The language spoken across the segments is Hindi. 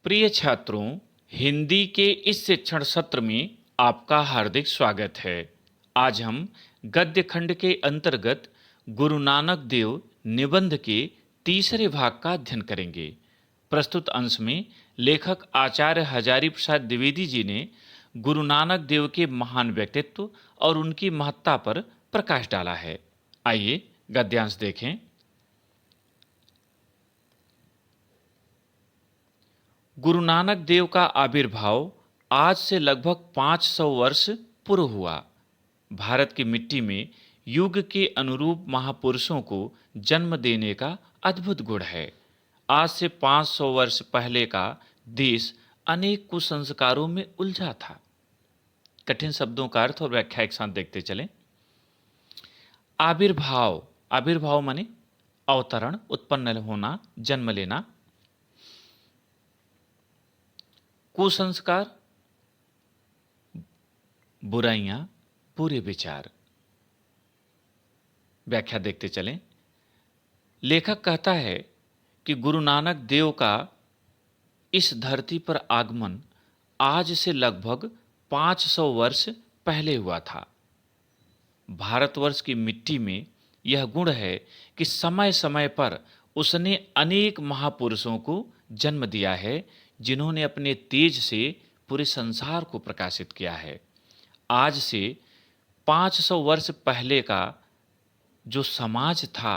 प्रिय छात्रों, हिंदी के इस शिक्षण सत्र में आपका हार्दिक स्वागत है। आज हम गद्य खंड के अंतर्गत गुरु नानक देव निबंध के तीसरे भाग का अध्ययन करेंगे। प्रस्तुत अंश में लेखक आचार्य हजारी प्रसाद द्विवेदी जी ने गुरु नानक देव के महान व्यक्तित्व और उनकी महत्ता पर प्रकाश डाला है। आइए गद्यांश देखें। गुरु नानक देव का आविर्भाव आज से लगभग 500 वर्ष पूर्व हुआ। भारत की मिट्टी में युग के अनुरूप महापुरुषों को जन्म देने का अद्भुत गुण है। आज से 500 वर्ष पहले का देश अनेक कुसंस्कारों में उलझा था। कठिन शब्दों का अर्थ और व्याख्या एक साथ देखते चलें। आविर्भाव, आविर्भाव माने अवतरण, उत्पन्न होना, जन्म लेना। कुसंस्कार, बुराइयां, बुरे विचार। व्याख्या देखते चलें। लेखक कहता है कि गुरु नानक देव का इस धरती पर आगमन आज से लगभग 500 वर्ष पहले हुआ था। भारतवर्ष की मिट्टी में यह गुण है कि समय समय पर उसने अनेक महापुरुषों को जन्म दिया है, जिन्होंने अपने तेज से पूरे संसार को प्रकाशित किया है। आज से 500 वर्ष पहले का जो समाज था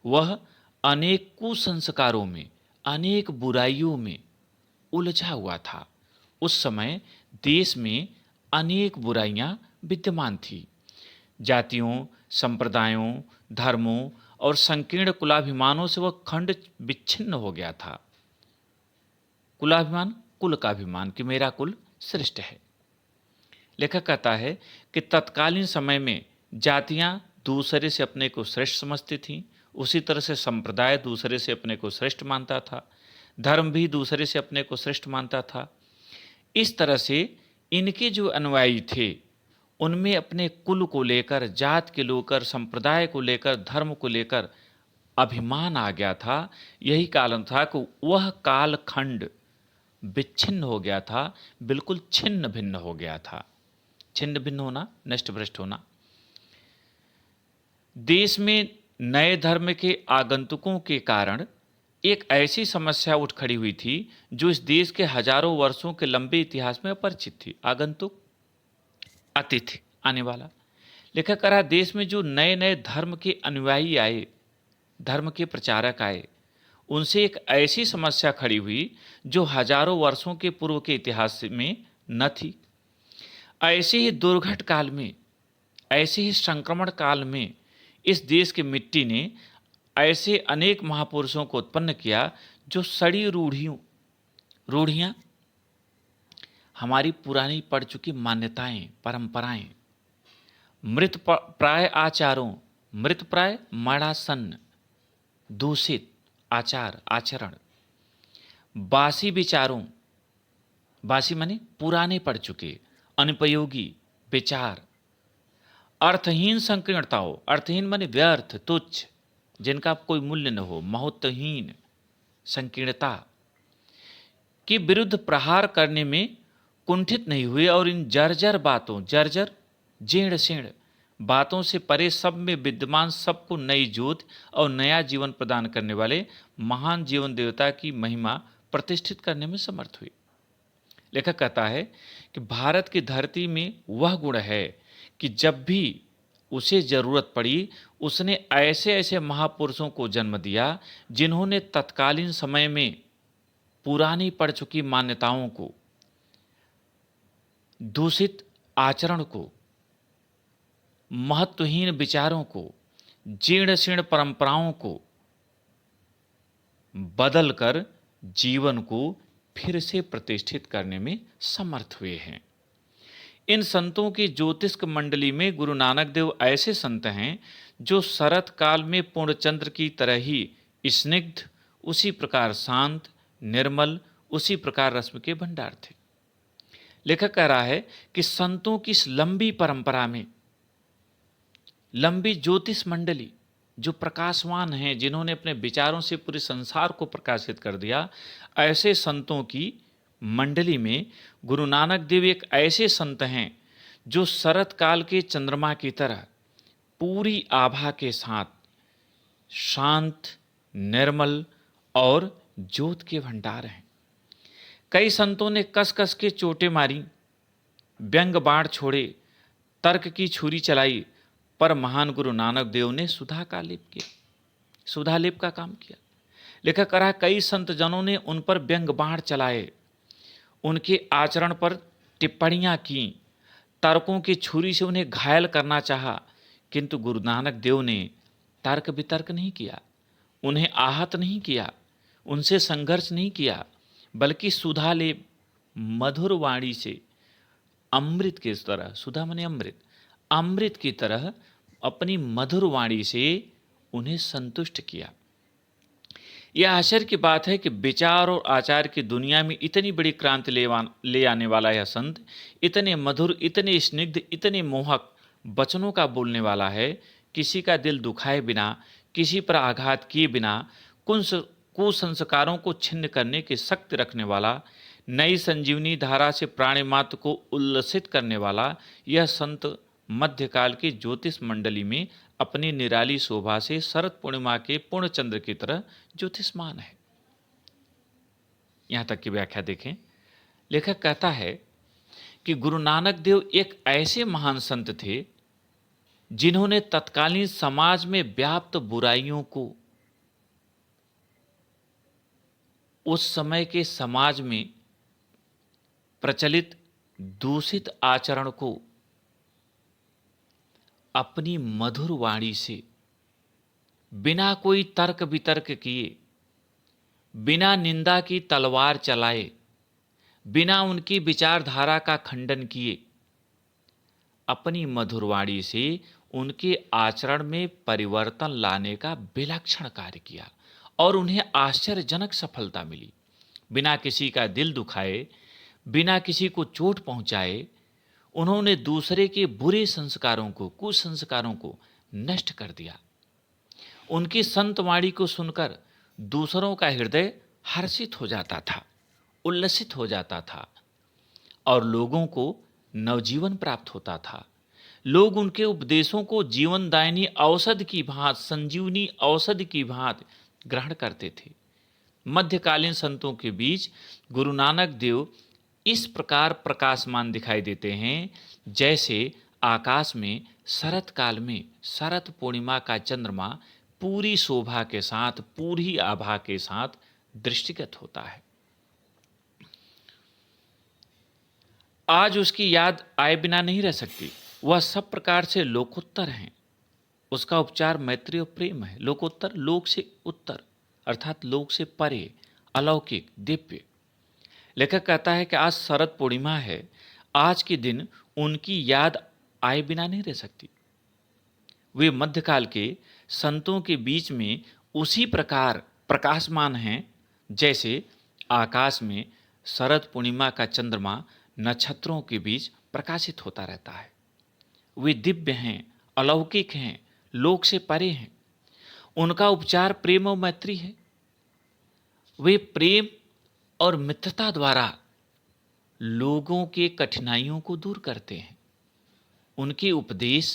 वह अनेक कुसंस्कारों में, अनेक बुराइयों में उलझा हुआ था। उस समय देश में अनेक बुराइयां विद्यमान थी। जातियों, संप्रदायों, धर्मों और संकीर्ण कुलाभिमानों से वह खंड विच्छिन्न हो गया था। कुलाभिमान, कुल का अभिमान कि मेरा कुल श्रेष्ठ है। लेखक कहता है कि तत्कालीन समय में जातियां दूसरे से अपने को श्रेष्ठ समझती थीं, उसी तरह से संप्रदाय दूसरे से अपने को श्रेष्ठ मानता था, धर्म भी दूसरे से अपने को श्रेष्ठ मानता था। इस तरह से इनके जो अनुयायी थे उनमें अपने कुल को लेकर, जात के लेकर, संप्रदाय को लेकर, धर्म को लेकर अभिमान आ गया था। यही कारण था कि वह कालखंड विच्छिन्न हो गया था, बिल्कुल छिन्न भिन्न हो गया था। छिन्न भिन्न होना, नष्ट भ्रष्ट होना। देश में नए धर्म के आगंतुकों के कारण एक ऐसी समस्या उठ खड़ी हुई थी जो इस देश के हजारों वर्षों के लंबे इतिहास में अपरिचित थी। आगंतुक, अतिथि, आने वाला। लेखक कह रहा, देश में जो नए नए धर्म के अनुयायी आए, धर्म के प्रचारक आए, उनसे एक ऐसी समस्या खड़ी हुई जो हजारों वर्षों के पूर्व के इतिहास में न थी। ऐसे ही दुर्घट काल में, ऐसे ही संक्रमण काल में इस देश की मिट्टी ने ऐसे अनेक महापुरुषों को उत्पन्न किया जो सड़ी रूढ़ियां, हमारी पुरानी पड़ चुकी मान्यताएं, परंपराएं, मृत प्राय आचारों, मृत प्राय मरासन्न, दूषित आचार आचरण, बासी विचारों, बासी माने पुराने पड़ चुके, अनुपयोगी विचार, अर्थहीन संकीर्णताओं, अर्थहीन माने व्यर्थ, तुच्छ, जिनका कोई मूल्य न हो, महत्वहीन संकीर्णता के विरुद्ध प्रहार करने में कुंठित नहीं हुए और इन जर्जर बातों, जर्जर जीर्ण शीर्ण बातों से परे सब में विद्यमान सबको नई ज्योत और नया जीवन प्रदान करने वाले महान जीवन देवता की महिमा प्रतिष्ठित करने में समर्थ हुई। लेखक कहता है कि भारत की धरती में वह गुण है कि जब भी उसे जरूरत पड़ी उसने ऐसे ऐसे महापुरुषों को जन्म दिया जिन्होंने तत्कालीन समय में पुरानी पड़ चुकी मान्यताओं को, दूषित आचरण को, महत्वहीन विचारों को, जीर्ण शीर्ण परंपराओं को बदलकर जीवन को फिर से प्रतिष्ठित करने में समर्थ हुए हैं। इन संतों की ज्योतिष मंडली में गुरु नानक देव ऐसे संत हैं जो शरत काल में पूर्णचंद्र की तरह ही स्निग्ध, उसी प्रकार शांत, निर्मल, उसी प्रकार रश्मि के भंडार थे। लेखक कह रहा है कि संतों की इस लंबी परंपरा में, लंबी ज्योतिष मंडली, जो प्रकाशवान हैं, जिन्होंने अपने विचारों से पूरे संसार को प्रकाशित कर दिया, ऐसे संतों की मंडली में गुरु नानक देव एक ऐसे संत हैं जो शरत काल के चंद्रमा की तरह पूरी आभा के साथ शांत, निर्मल और ज्योत के भंडार हैं। कई संतों ने कस कस के चोटें मारी, व्यंग बाण छोड़े, तर्क की छुरी चलाई, पर महान गुरु नानक देव ने सुधा का लेप किया, सुधा लेप का काम किया। लेखक कह रहा है कई संत जनों ने उन पर व्यंग बाण चलाए, उनके आचरण पर टिप्पणियां की, तर्कों की छुरी से उन्हें घायल करना चाहा, किंतु गुरु नानक देव ने तर्क वितर्क नहीं किया, उन्हें आहत नहीं किया, उनसे संघर्ष नहीं किया, बल्कि सुधा लेप मधुर वाणी से अमृत की तरह, सुधा माने अमृत, अमृत की तरह अपनी मधुर वाणी से उन्हें संतुष्ट किया। यह आश्चर्य की बात है कि विचार और आचार की दुनिया में इतनी बड़ी क्रांति ले आने वाला यह संत इतने मधुर, इतने स्निग्ध, इतने मोहक वचनों का बोलने वाला है, किसी का दिल दुखाए बिना, किसी पर आघात किए बिना, कुसंस्कारों को छिन्न करने की शक्ति रखने वाला, नई संजीवनी धारा से प्राणी मात्र को उल्लसित करने वाला यह संत मध्यकाल की ज्योतिष मंडली में अपनी निराली शोभा से शरद पूर्णिमा के पूर्ण चंद्र की तरह ज्योतिषमान है। यहां तक की व्याख्या देखें। लेखक कहता है कि गुरु नानक देव एक ऐसे महान संत थे जिन्होंने तत्कालीन समाज में व्याप्त बुराइयों को, उस समय के समाज में प्रचलित दूषित आचरण को अपनी मधुर वाणी से, बिना कोई तर्क वितर्क किए, बिना निंदा की तलवार चलाए, बिना उनकी विचारधारा का खंडन किए, अपनी मधुर वाणी से उनके आचरण में परिवर्तन लाने का विलक्षण कार्य किया और उन्हें आश्चर्यजनक सफलता मिली। बिना किसी का दिल दुखाए, बिना किसी को चोट पहुंचाए, उन्होंने दूसरे के बुरे संस्कारों को, कुसंस्कारों को नष्ट कर दिया। उनकी संत वाणी को सुनकर दूसरों का हृदय हर्षित हो जाता था, उल्लसित हो जाता था और लोगों को नवजीवन प्राप्त होता था। लोग उनके उपदेशों को जीवनदायिनी औषधि की भांति, संजीवनी औषधि की भांति ग्रहण करते थे। मध्यकालीन संतों के बीच गुरु नानक देव इस प्रकार प्रकाशमान दिखाई देते हैं जैसे आकाश में शरत काल में शरत पूर्णिमा का चंद्रमा पूरी शोभा के साथ, पूरी आभा के साथ दृष्टिगत होता है। आज उसकी याद आए बिना नहीं रह सकती। वह सब प्रकार से लोकोत्तर हैं। उसका उपचार मैत्री और प्रेम है। लोकोत्तर, लोक से उत्तर, अर्थात लोक से परे, अलौकिक, दिव्य। लेखक कहता है कि आज शरद पूर्णिमा है, आज के दिन उनकी याद आए बिना नहीं रह सकती। वे मध्यकाल के संतों के बीच में उसी प्रकार प्रकाशमान हैं जैसे आकाश में शरद पूर्णिमा का चंद्रमा नक्षत्रों के बीच प्रकाशित होता रहता है। वे दिव्य हैं, अलौकिक हैं, लोक से परे हैं। उनका उपचार प्रेम और मैत्री है। वे प्रेम और मित्रता द्वारा लोगों के कठिनाइयों को दूर करते हैं। उनके उपदेश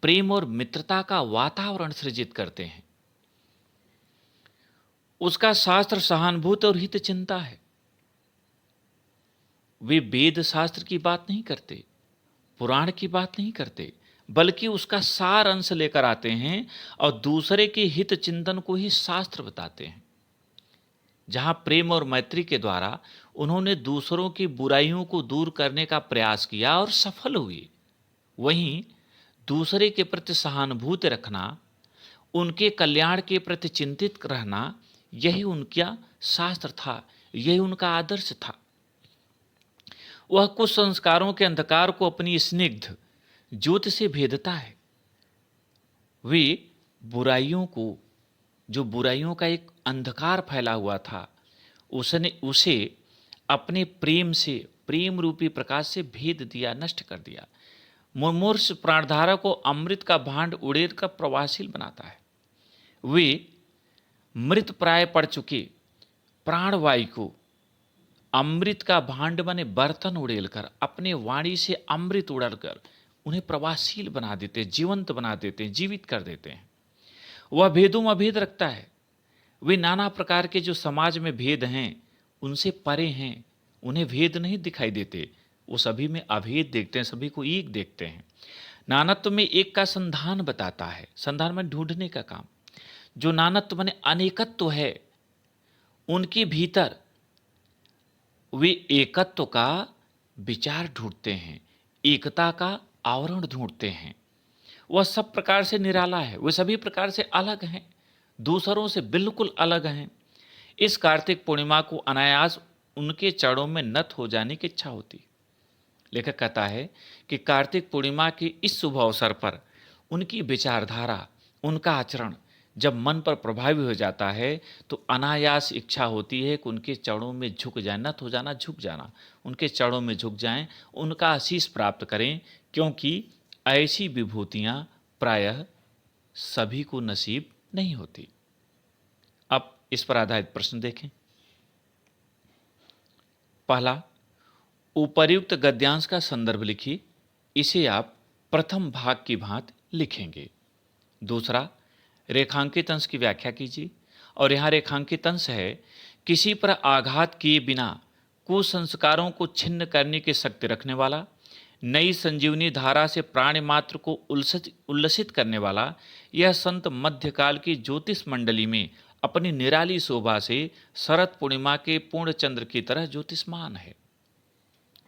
प्रेम और मित्रता का वातावरण सृजित करते हैं। उसका शास्त्र सहानुभूति और हित चिंता है। वे वेद शास्त्र की बात नहीं करते, पुराण की बात नहीं करते, बल्कि उसका सार अंश लेकर आते हैं और दूसरे के हित चिंतन को ही शास्त्र बताते हैं। जहां प्रेम और मैत्री के द्वारा उन्होंने दूसरों की बुराइयों को दूर करने का प्रयास किया और सफल हुए, वहीं दूसरे के प्रति सहानुभूति रखना, उनके कल्याण के प्रति चिंतित रहना, यही उनका शास्त्र था, यही उनका आदर्श था। वह कुछ संस्कारों के अंधकार को अपनी स्निग्ध ज्योति से भेदता है। वे बुराइयों को, जो बुराइयों का एक अंधकार फैला हुआ था, उसे अपने प्रेम से, प्रेम रूपी प्रकाश से भेद दिया, नष्ट कर दिया। मुमूर्ष प्राणधारा को अमृत का भांड उड़ेल कर प्रवाहशील बनाता है। वे मृत प्राय पड़ चुके प्राणवायु को अमृत का भांड बने बर्तन उड़ेलकर अपने वाणी से अमृत उड़लकर उन्हें प्रवाहशील बना देते, जीवंत बना देते, जीवित कर देते हैं। वह भेदों में भेद रखता है। वे नाना प्रकार के जो समाज में भेद हैं उनसे परे हैं, उन्हें भेद नहीं दिखाई देते, वो सभी में अभेद देखते हैं, सभी को एक देखते हैं। नानत्व में एक का संधान बताता है, संधान में ढूंढने का काम। जो नानत्व माने अनेकत्व है, उनके भीतर वे एकत्व का विचार ढूंढते हैं, एकता का आवरण ढूंढते हैं। वह सब प्रकार से निराला है, वे सभी प्रकार से अलग हैं, दूसरों से बिल्कुल अलग हैं। इस कार्तिक पूर्णिमा को अनायास उनके चरणों में नत हो जाने की इच्छा होती। लेखक कहता है कि कार्तिक पूर्णिमा के इस शुभ अवसर पर उनकी विचारधारा, उनका आचरण जब मन पर प्रभावी हो जाता है तो अनायास इच्छा होती है कि उनके चरणों में झुक जाए, नत हो जाना, झुक जाना, उनके चरणों में झुक जाएं, उनका आशीष प्राप्त करें, क्योंकि ऐसी विभूतियां प्रायः सभी को नसीब नहीं होती। अब इस पर आधारित प्रश्न देखें। पहला, उपर्युक्त गद्यांश का संदर्भ लिखिए, इसे आप प्रथम भाग की भांति लिखेंगे। दूसरा, रेखांकित अंश की व्याख्या कीजिए, और यहाँ रेखांकित अंश है किसी पर आघात किए बिना कुसंस्कारों को छिन्न करने की शक्ति रखने वाला, नई संजीवनी धारा से प्राणी मात्र को उल्लसित करने वाला यह संत मध्यकाल की ज्योतिष मंडली में अपनी निराली शोभा से शरद पूर्णिमा के पूर्ण चंद्र की तरह ज्योतिषमान है।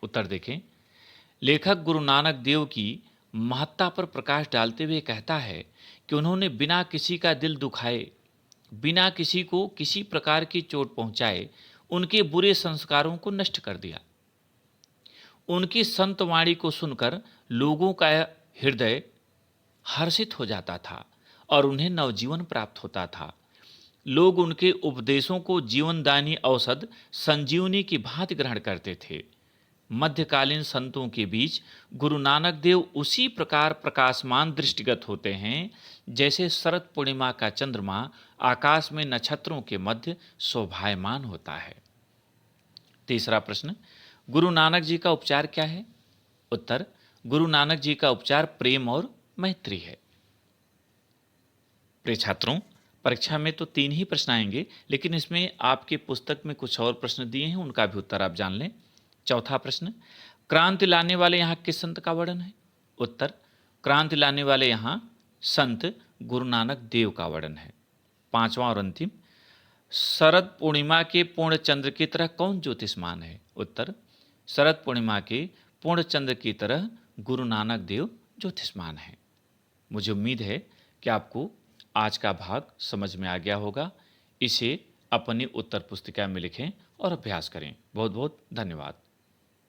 उत्तर देखें। लेखक गुरु नानक देव की महत्ता पर प्रकाश डालते हुए कहता है कि उन्होंने बिना किसी का दिल दुखाए, बिना किसी को किसी प्रकार की चोट पहुंचाए उनके बुरे संस्कारों को नष्ट कर दिया। उनकी संत वाणी को सुनकर लोगों का हृदय हर्षित हो जाता था और उन्हें नवजीवन प्राप्त होता था। लोग उनके उपदेशों को जीवनदायी औषध संजीवनी की भांति ग्रहण करते थे। मध्यकालीन संतों के बीच गुरु नानक देव उसी प्रकार प्रकाशमान दृष्टिगत होते हैं जैसे शरद पूर्णिमा का चंद्रमा आकाश में नक्षत्रों के मध्य शोभायमान होता है। तीसरा प्रश्न, गुरु नानक जी का उपचार क्या है? उत्तर, गुरु नानक जी का उपचार प्रेम और मैत्री है। प्रिय छात्रों, परीक्षा में तो 3 ही प्रश्न आएंगे, लेकिन इसमें आपके पुस्तक में कुछ और प्रश्न दिए हैं, उनका भी उत्तर आप जान लें। चौथा प्रश्न, क्रांति लाने वाले यहाँ किस संत का वर्णन है? उत्तर, क्रांति लाने वाले यहाँ संत गुरु नानक देव का वर्णन है। पांचवा और अंतिम, शरद पूर्णिमा के पूर्ण चंद्र की तरह कौन ज्योतिषमान है? उत्तर, शरद पूर्णिमा के पूर्ण चंद्र की तरह गुरु नानक देव ज्योतिषमान है। मुझे उम्मीद है कि आपको आज का भाग समझ में आ गया होगा। इसे अपनी उत्तर पुस्तिका में लिखें और अभ्यास करें। बहुत बहुत धन्यवाद।